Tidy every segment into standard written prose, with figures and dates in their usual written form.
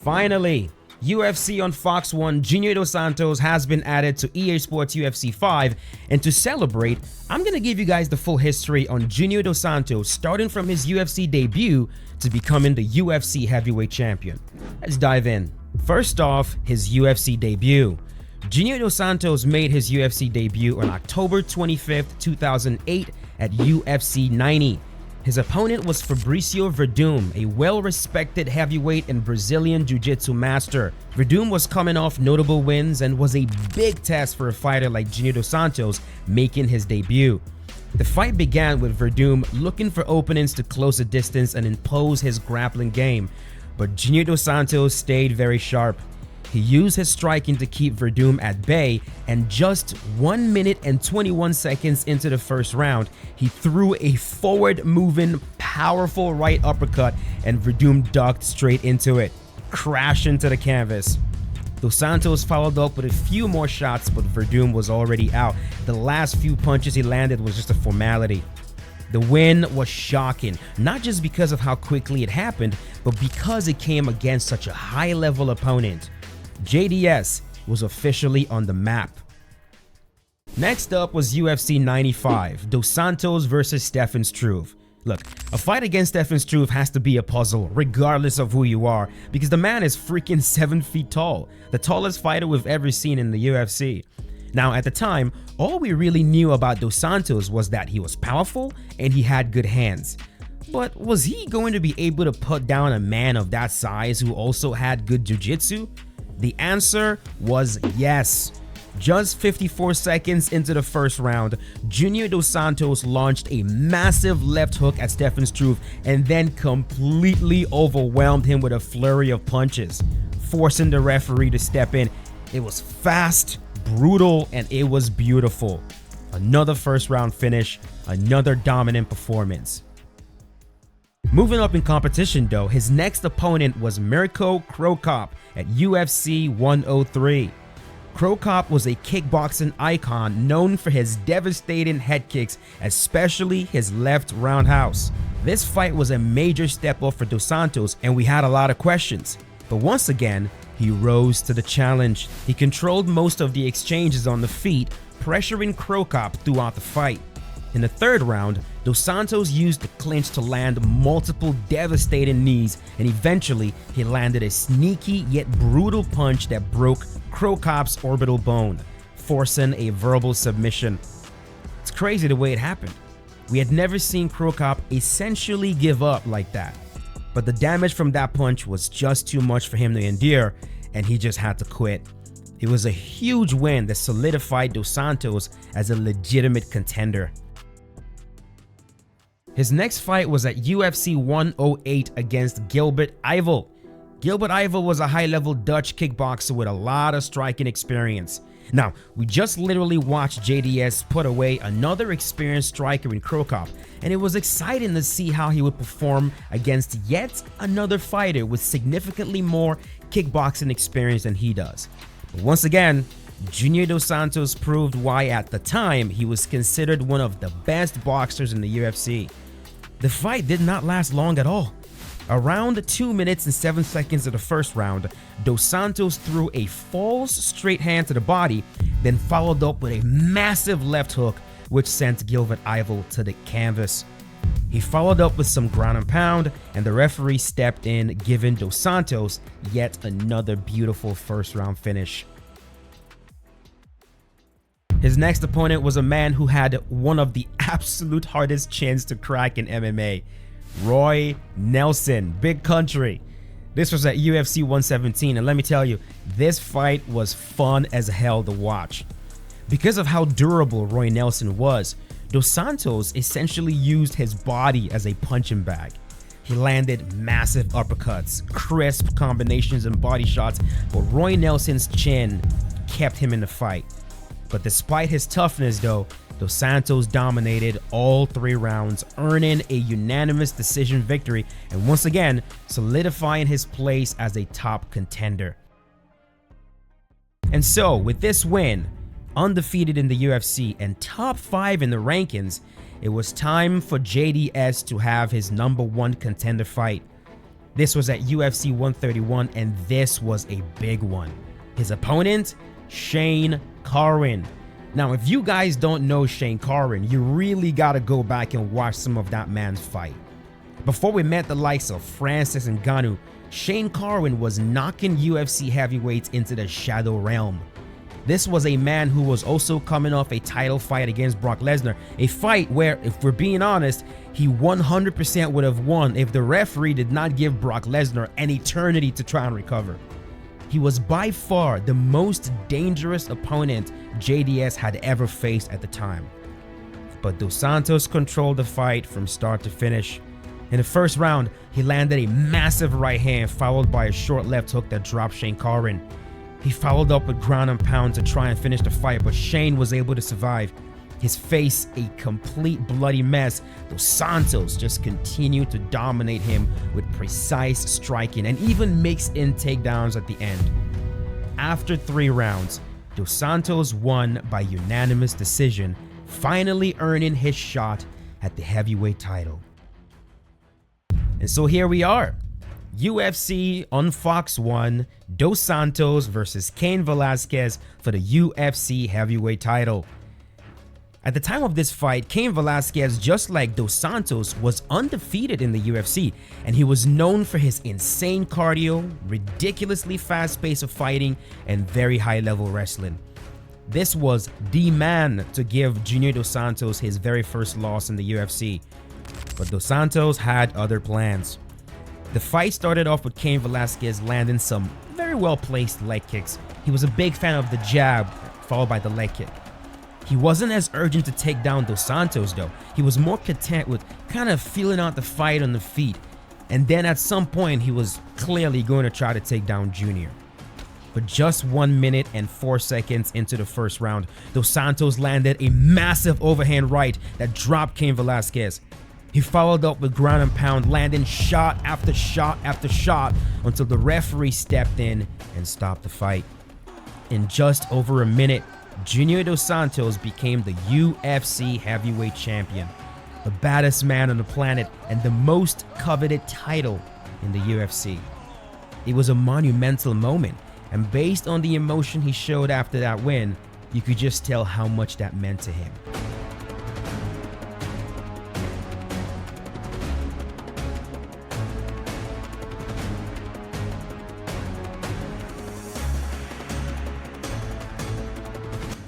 Finally, UFC on Fox 1 Junior Dos Santos has been added to EA Sports UFC 5, and to celebrate, I'm going to give you guys the full history on Junior Dos Santos starting from his UFC debut to becoming the UFC heavyweight champion. Let's dive in. First off, his UFC debut. Junior Dos Santos made his UFC debut on October 25th, 2008 at UFC 90. His opponent was Fabricio Werdum, a well-respected heavyweight and Brazilian Jiu-Jitsu master. Werdum was coming off notable wins and was a big test for a fighter like Junior Dos Santos making his debut. The fight began with Werdum looking for openings to close the distance and impose his grappling game, but Junior Dos Santos stayed very sharp. He used his striking to keep Werdum at bay, and just 1 minute and 21 seconds into the first round, he threw a forward-moving, powerful right uppercut, and Werdum ducked straight into it, crashing to the canvas. Dos Santos followed up with a few more shots, but Werdum was already out. The last few punches he landed was just a formality. The win was shocking, not just because of how quickly it happened, but because it came against such a high-level opponent. JDS was officially on the map. Next up was UFC 95, Dos Santos versus Stefan Struve. Look, a fight against Stefan Struve has to be a puzzle, regardless of who you are, because the man is freaking 7 feet tall, the tallest fighter we've ever seen in the UFC. Now, at the time, all we really knew about Dos Santos was that he was powerful and he had good hands. But was he going to be able to put down a man of that size who also had good jiu-jitsu? The answer was yes. Just 54 seconds into the first round, Junior Dos Santos launched a massive left hook at Stefan Struve and then completely overwhelmed him with a flurry of punches, forcing the referee to step in. It was fast, brutal, and it was beautiful. Another first round finish, another dominant performance. Moving up in competition though, his next opponent was Mirko Cro Cop at UFC 103. Cro Cop was a kickboxing icon known for his devastating head kicks, especially his left roundhouse. This fight was a major step up for Dos Santos and we had a lot of questions, but once again, he rose to the challenge. He controlled most of the exchanges on the feet, pressuring Cro Cop throughout the fight. In the third round, Dos Santos used the clinch to land multiple devastating knees, and eventually he landed a sneaky yet brutal punch that broke Cro Cop's orbital bone, forcing a verbal submission. It's crazy the way it happened. We had never seen Cro Cop essentially give up like that, but the damage from that punch was just too much for him to endure, and he just had to quit. It was a huge win that solidified Dos Santos as a legitimate contender. His next fight was at UFC 108 against Gilbert Yvel. Gilbert Yvel was a high-level Dutch kickboxer with a lot of striking experience. Now, we just literally watched JDS put away another experienced striker in Cro Cop, and it was exciting to see how he would perform against yet another fighter with significantly more kickboxing experience than he does. But once again, Junior Dos Santos proved why at the time he was considered one of the best boxers in the UFC. The fight did not last long at all. Around 2 minutes and 7 seconds of the first round, Dos Santos threw a false straight hand to the body, then followed up with a massive left hook, which sent Gilbert Yvel to the canvas. He followed up with some ground and pound, and the referee stepped in, giving Dos Santos yet another beautiful first round finish. His next opponent was a man who had one of the absolute hardest chins to crack in MMA, Roy Nelson, Big Country. This was at UFC 117, and let me tell you, this fight was fun as hell to watch. Because of how durable Roy Nelson was, Dos Santos essentially used his body as a punching bag. He landed massive uppercuts, crisp combinations and body shots, but Roy Nelson's chin kept him in the fight. But despite his toughness though, Dos Santos dominated all 3 rounds, earning a unanimous decision victory and once again solidifying his place as a top contender. And so with this win, undefeated in the UFC and top 5 in the rankings, it was time for JDS to have his #1 contender fight. This was at UFC 131, and this was a big one. His opponent, Shane Carwin. Now, if you guys don't know Shane Carwin, you really gotta go back and watch some of that man's fight. Before we met the likes of Francis Ngannou, Shane Carwin was knocking UFC heavyweights into the shadow realm. This was a man who was also coming off a title fight against Brock Lesnar, a fight where, if we're being honest, he 100% would have won if the referee did not give Brock Lesnar an eternity to try and recover. He was by far the most dangerous opponent JDS had ever faced at the time. But Dos Santos controlled the fight from start to finish. In the first round, he landed a massive right hand followed by a short left hook that dropped Shane Carwin. He followed up with ground and pound to try and finish the fight, but Shane was able to survive. His face a complete bloody mess. Dos Santos just continued to dominate him with precise striking and even mixed in takedowns at the end. After 3 rounds, Dos Santos won by unanimous decision, finally earning his shot at the heavyweight title. And so here we are, UFC on Fox 1, Dos Santos versus Cain Velasquez for the UFC heavyweight title. At the time of this fight, Cain Velasquez, just like Dos Santos, was undefeated in the UFC, and he was known for his insane cardio, ridiculously fast pace of fighting, and very high-level wrestling. This was the man to give Junior Dos Santos his very first loss in the UFC. But Dos Santos had other plans. The fight started off with Cain Velasquez landing some very well-placed leg kicks. He was a big fan of the jab, followed by the leg kick. He wasn't as urgent to take down Dos Santos though. He was more content with kind of feeling out the fight on the feet. And then at some point, he was clearly going to try to take down Junior. But just 1 minute and 4 seconds into the first round, Dos Santos landed a massive overhand right that dropped Cain Velasquez. He followed up with ground and pound, landing shot after shot after shot until the referee stepped in and stopped the fight. In just over a minute, Junior Dos Santos became the UFC heavyweight champion, the baddest man on the planet and the most coveted title in the UFC. It was a monumental moment, and based on the emotion he showed after that win, you could just tell how much that meant to him.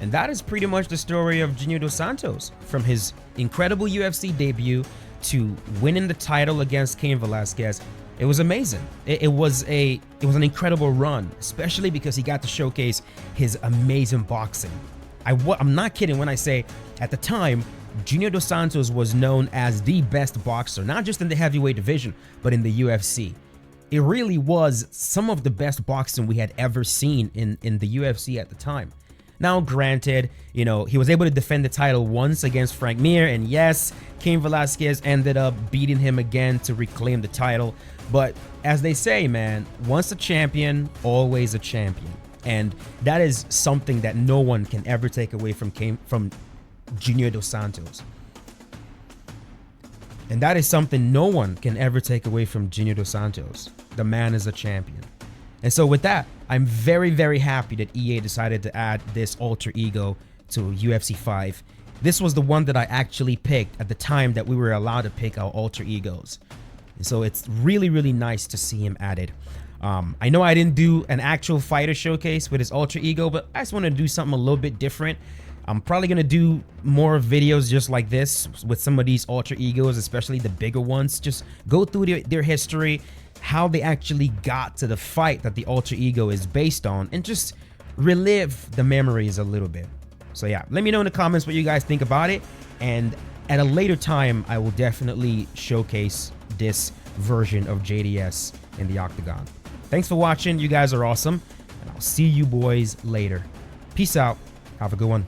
And that is pretty much the story of Junior Dos Santos, from his incredible UFC debut to winning the title against Cain Velasquez. It was amazing. It was an incredible run, especially because he got to showcase his amazing boxing. I'm not kidding when I say at the time, Junior Dos Santos was known as the best boxer, not just in the heavyweight division, but in the UFC. It really was some of the best boxing we had ever seen in the UFC at the time. Now, granted, he was able to defend the title once against Frank Mir, and yes, Cain Velasquez ended up beating him again to reclaim the title. But as they say, man, once a champion, always a champion. And that is something that no one can ever take away from Junior Dos Santos. And that is something no one can ever take away from Junior Dos Santos. The man is a champion. And so with that, I'm very, very happy that EA decided to add this alter ego to UFC 5. This was the one that I actually picked at the time that we were allowed to pick our alter egos. And so it's really, really nice to see him added. I know I didn't do an actual fighter showcase with his alter ego, but I just want to do something a little bit different. I'm probably going to do more videos just like this with some of these alter egos, especially the bigger ones. Just go through their history, how they actually got to the fight that the alter ego is based on, and just relive the memories a little bit. So yeah, let me know in the comments what you guys think about it, and at a later time I will definitely showcase this version of JDS in the octagon. Thanks for watching. You guys are awesome, and I'll see you boys later. Peace out. Have a good one.